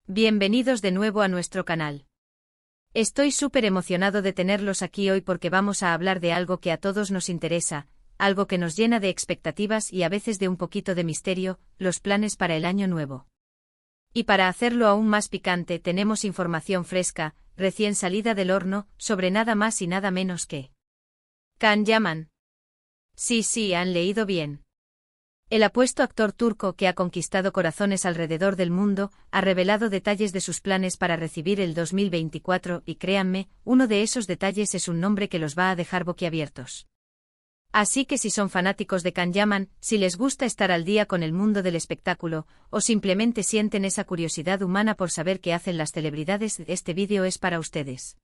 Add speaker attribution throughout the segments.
Speaker 1: Bienvenidos de nuevo a nuestro canal. Estoy súper emocionado de tenerlos aquí hoy porque vamos a hablar de algo que a todos nos interesa, algo que nos llena de expectativas y a veces de un poquito de misterio, los planes para el año nuevo. Y para hacerlo aún más picante tenemos información fresca, recién salida del horno, sobre nada más y nada menos que Can Yaman. Sí, han leído bien. El apuesto actor turco que ha conquistado corazones alrededor del mundo, ha revelado detalles de sus planes para recibir el 2024 y créanme, uno de esos detalles es un nombre que los va a dejar boquiabiertos. Así que si son fanáticos de Can Yaman, si les gusta estar al día con el mundo del espectáculo, o simplemente sienten esa curiosidad humana por saber qué hacen las celebridades, este vídeo es para ustedes.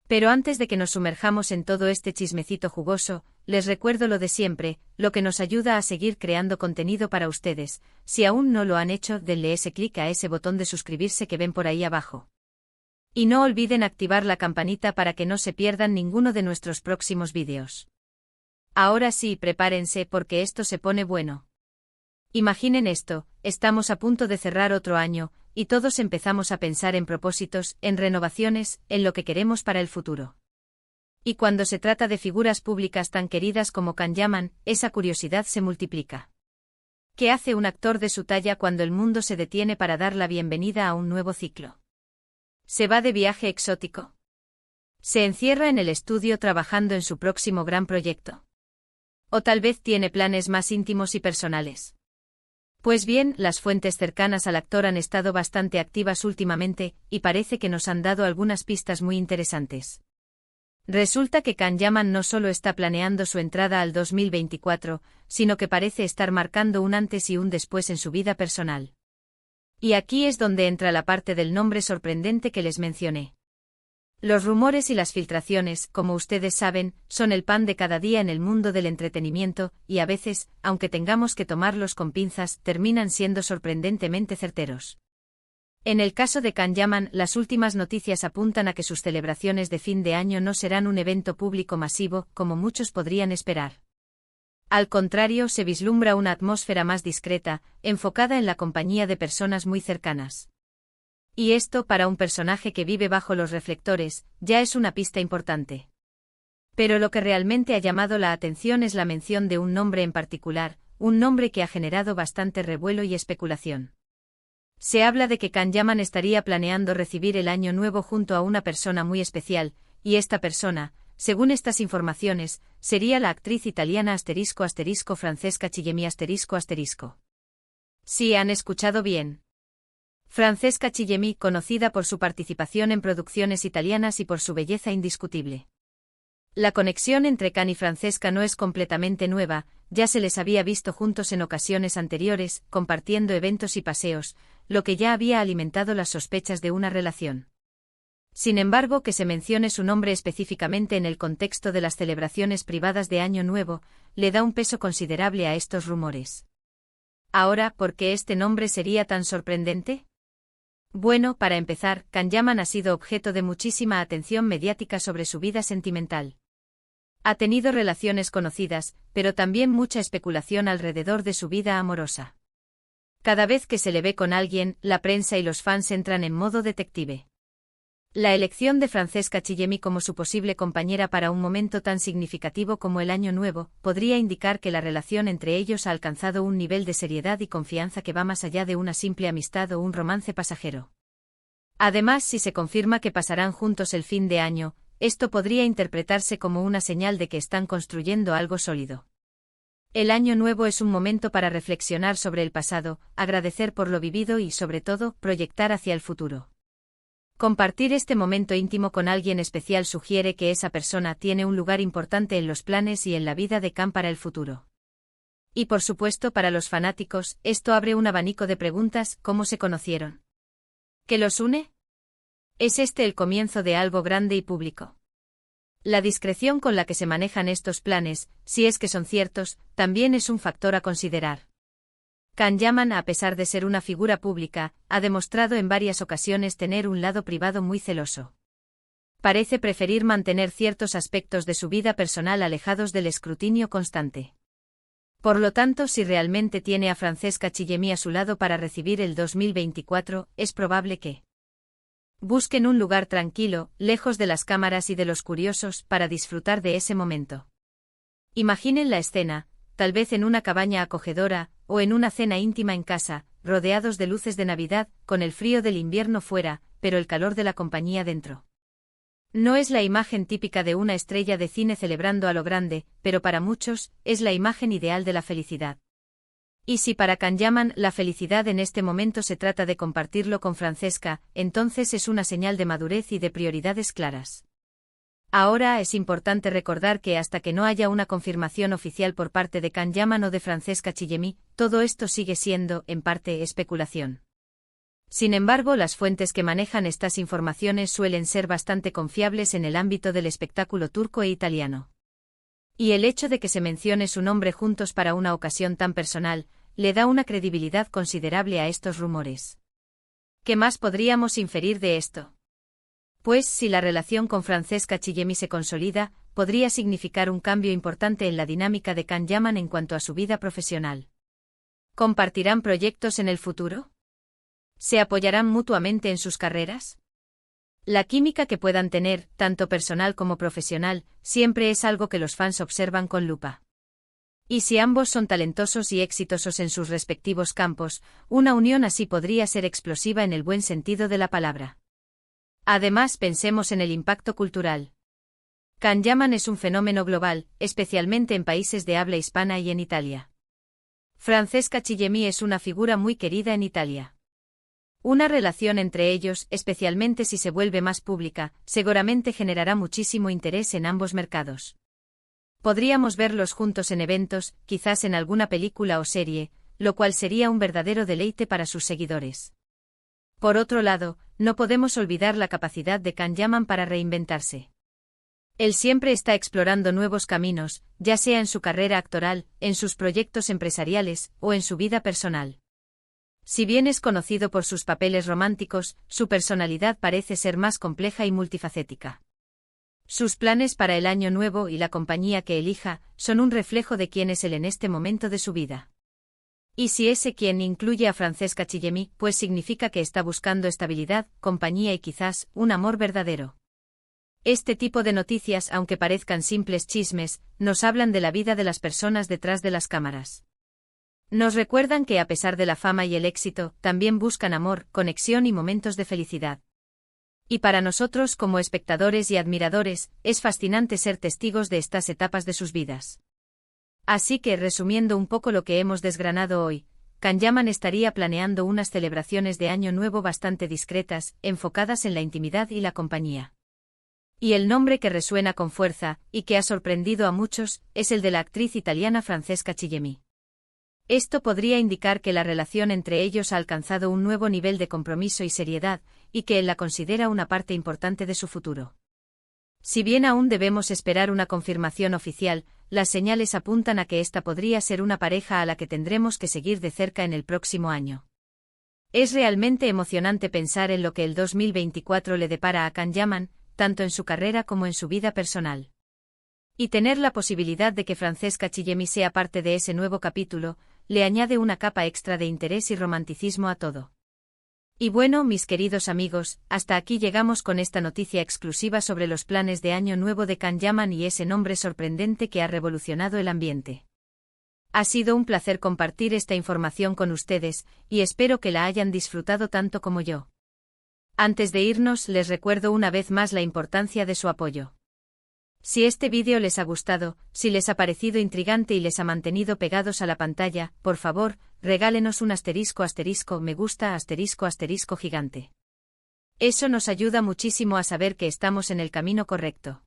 Speaker 1: Pero antes de que nos sumerjamos en todo este chismecito jugoso, les recuerdo lo de siempre, lo que nos ayuda a seguir creando contenido para ustedes. Si aún no lo han hecho, denle ese clic a ese botón de suscribirse que ven por ahí abajo. Y no olviden activar la campanita para que no se pierdan ninguno de nuestros próximos vídeos. Ahora sí, prepárense porque esto se pone bueno. Imaginen esto, estamos a punto de cerrar otro año, y todos empezamos a pensar en propósitos, en renovaciones, en lo que queremos para el futuro. Y cuando se trata de figuras públicas tan queridas como Can Yaman, esa curiosidad se multiplica. ¿Qué hace un actor de su talla cuando el mundo se detiene para dar la bienvenida a un nuevo ciclo? ¿Se va de viaje exótico? ¿Se encierra en el estudio trabajando en su próximo gran proyecto? ¿O tal vez tiene planes más íntimos y personales? Pues bien, las fuentes cercanas al actor han estado bastante activas últimamente, y parece que nos han dado algunas pistas muy interesantes. Resulta que Can Yaman no solo está planeando su entrada al 2024, sino que parece estar marcando un antes y un después en su vida personal. Y aquí es donde entra la parte del nombre sorprendente que les mencioné. Los rumores y las filtraciones, como ustedes saben, son el pan de cada día en el mundo del entretenimiento, y a veces, aunque tengamos que tomarlos con pinzas, terminan siendo sorprendentemente certeros. En el caso de Can Yaman, las últimas noticias apuntan a que sus celebraciones de fin de año no serán un evento público masivo, como muchos podrían esperar. Al contrario, se vislumbra una atmósfera más discreta, enfocada en la compañía de personas muy cercanas. Y esto, para un personaje que vive bajo los reflectores, ya es una pista importante. Pero lo que realmente ha llamado la atención es la mención de un nombre en particular, un nombre que ha generado bastante revuelo y especulación. Se habla de que Can Yaman estaría planeando recibir el año nuevo junto a una persona muy especial, y esta persona, según estas informaciones, sería la actriz italiana *Francesca Chillemi *. Sí, han escuchado bien. Francesca Chillemi, conocida por su participación en producciones italianas y por su belleza indiscutible. La conexión entre Can y Francesca no es completamente nueva, ya se les había visto juntos en ocasiones anteriores, compartiendo eventos y paseos, lo que ya había alimentado las sospechas de una relación. Sin embargo, que se mencione su nombre específicamente en el contexto de las celebraciones privadas de Año Nuevo, le da un peso considerable a estos rumores. Ahora, ¿por qué este nombre sería tan sorprendente? Bueno, para empezar, Can Yaman ha sido objeto de muchísima atención mediática sobre su vida sentimental. Ha tenido relaciones conocidas, pero también mucha especulación alrededor de su vida amorosa. Cada vez que se le ve con alguien, la prensa y los fans entran en modo detective. La elección de Francesca Chillemi como su posible compañera para un momento tan significativo como el Año Nuevo, podría indicar que la relación entre ellos ha alcanzado un nivel de seriedad y confianza que va más allá de una simple amistad o un romance pasajero. Además, si se confirma que pasarán juntos el fin de año, esto podría interpretarse como una señal de que están construyendo algo sólido. El Año Nuevo es un momento para reflexionar sobre el pasado, agradecer por lo vivido y, sobre todo, proyectar hacia el futuro. Compartir este momento íntimo con alguien especial sugiere que esa persona tiene un lugar importante en los planes y en la vida de Can para el futuro. Y por supuesto, para los fanáticos, esto abre un abanico de preguntas: ¿cómo se conocieron? ¿Qué los une? ¿Es este el comienzo de algo grande y público? La discreción con la que se manejan estos planes, si es que son ciertos, también es un factor a considerar. Can Yaman, a pesar de ser una figura pública, ha demostrado en varias ocasiones tener un lado privado muy celoso. Parece preferir mantener ciertos aspectos de su vida personal alejados del escrutinio constante. Por lo tanto, si realmente tiene a Francesca Chillemi a su lado para recibir el 2024, es probable que busquen un lugar tranquilo, lejos de las cámaras y de los curiosos, para disfrutar de ese momento. Imaginen la escena, tal vez en una cabaña acogedora, o en una cena íntima en casa, rodeados de luces de Navidad, con el frío del invierno fuera, pero el calor de la compañía dentro. No es la imagen típica de una estrella de cine celebrando a lo grande, pero para muchos, es la imagen ideal de la felicidad. Y si para Kanyaman la felicidad en este momento se trata de compartirlo con Francesca, entonces es una señal de madurez y de prioridades claras. Ahora es importante recordar que hasta que no haya una confirmación oficial por parte de Kanyaman o de Francesca Chillemi, todo esto sigue siendo, en parte, especulación. Sin embargo, las fuentes que manejan estas informaciones suelen ser bastante confiables en el ámbito del espectáculo turco e italiano. Y el hecho de que se mencione su nombre juntos para una ocasión tan personal, le da una credibilidad considerable a estos rumores. ¿Qué más podríamos inferir de esto? Pues si la relación con Francesca Chillemi se consolida, podría significar un cambio importante en la dinámica de Kanyaman en cuanto a su vida profesional. ¿Compartirán proyectos en el futuro? ¿Se apoyarán mutuamente en sus carreras? La química que puedan tener, tanto personal como profesional, siempre es algo que los fans observan con lupa. Y si ambos son talentosos y exitosos en sus respectivos campos, una unión así podría ser explosiva en el buen sentido de la palabra. Además, pensemos en el impacto cultural. Kanyaman es un fenómeno global, especialmente en países de habla hispana y en Italia. Francesca Chillemi es una figura muy querida en Italia. Una relación entre ellos, especialmente si se vuelve más pública, seguramente generará muchísimo interés en ambos mercados. Podríamos verlos juntos en eventos, quizás en alguna película o serie, lo cual sería un verdadero deleite para sus seguidores. Por otro lado, no podemos olvidar la capacidad de Kanyaman para reinventarse. Él siempre está explorando nuevos caminos, ya sea en su carrera actoral, en sus proyectos empresariales, o en su vida personal. Si bien es conocido por sus papeles románticos, su personalidad parece ser más compleja y multifacética. Sus planes para el año nuevo y la compañía que elija son un reflejo de quién es él en este momento de su vida. Y si ese quién incluye a Francesca Chillemi, pues significa que está buscando estabilidad, compañía y quizás un amor verdadero. Este tipo de noticias, aunque parezcan simples chismes, nos hablan de la vida de las personas detrás de las cámaras. Nos recuerdan que a pesar de la fama y el éxito, también buscan amor, conexión y momentos de felicidad. Y para nosotros como espectadores y admiradores, es fascinante ser testigos de estas etapas de sus vidas. Así que, resumiendo un poco lo que hemos desgranado hoy, Kanyaman estaría planeando unas celebraciones de Año Nuevo bastante discretas, enfocadas en la intimidad y la compañía. Y el nombre que resuena con fuerza, y que ha sorprendido a muchos, es el de la actriz italiana Francesca Chillemi. Esto podría indicar que la relación entre ellos ha alcanzado un nuevo nivel de compromiso y seriedad, y que él la considera una parte importante de su futuro. Si bien aún debemos esperar una confirmación oficial, las señales apuntan a que esta podría ser una pareja a la que tendremos que seguir de cerca en el próximo año. Es realmente emocionante pensar en lo que el 2024 le depara a Kanyaman, tanto en su carrera como en su vida personal. Y tener la posibilidad de que Francesca Chillemi sea parte de ese nuevo capítulo, le añade una capa extra de interés y romanticismo a todo. Y bueno, mis queridos amigos, hasta aquí llegamos con esta noticia exclusiva sobre los planes de Año Nuevo de Kanyaman y ese nombre sorprendente que ha revolucionado el ambiente. Ha sido un placer compartir esta información con ustedes, y espero que la hayan disfrutado tanto como yo. Antes de irnos, les recuerdo una vez más la importancia de su apoyo. Si este vídeo les ha gustado, si les ha parecido intrigante y les ha mantenido pegados a la pantalla, por favor, regálenos un *me gusta gigante. Eso nos ayuda muchísimo a saber que estamos en el camino correcto.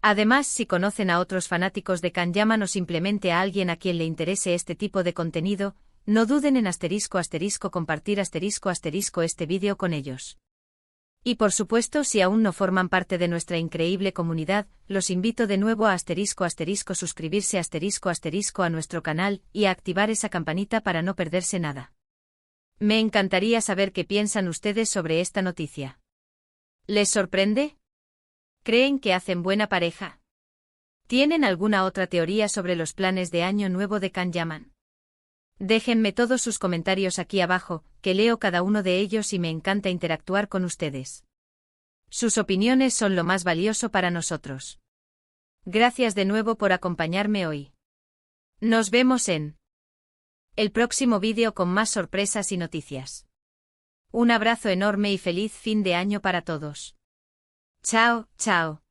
Speaker 1: Además, si conocen a otros fanáticos de Kanyaman o simplemente a alguien a quien le interese este tipo de contenido, no duden en compartir este vídeo con ellos. Y por supuesto, si aún no forman parte de nuestra increíble comunidad, los invito de nuevo a suscribirse a nuestro canal y a activar esa campanita para no perderse nada. Me encantaría saber qué piensan ustedes sobre esta noticia. ¿Les sorprende? ¿Creen que hacen buena pareja? ¿Tienen alguna otra teoría sobre los planes de Año Nuevo de Can Yaman? Déjenme todos sus comentarios aquí abajo, que leo cada uno de ellos y me encanta interactuar con ustedes. Sus opiniones son lo más valioso para nosotros. Gracias de nuevo por acompañarme hoy. Nos vemos en el próximo vídeo con más sorpresas y noticias. Un abrazo enorme y feliz fin de año para todos. Chao, chao.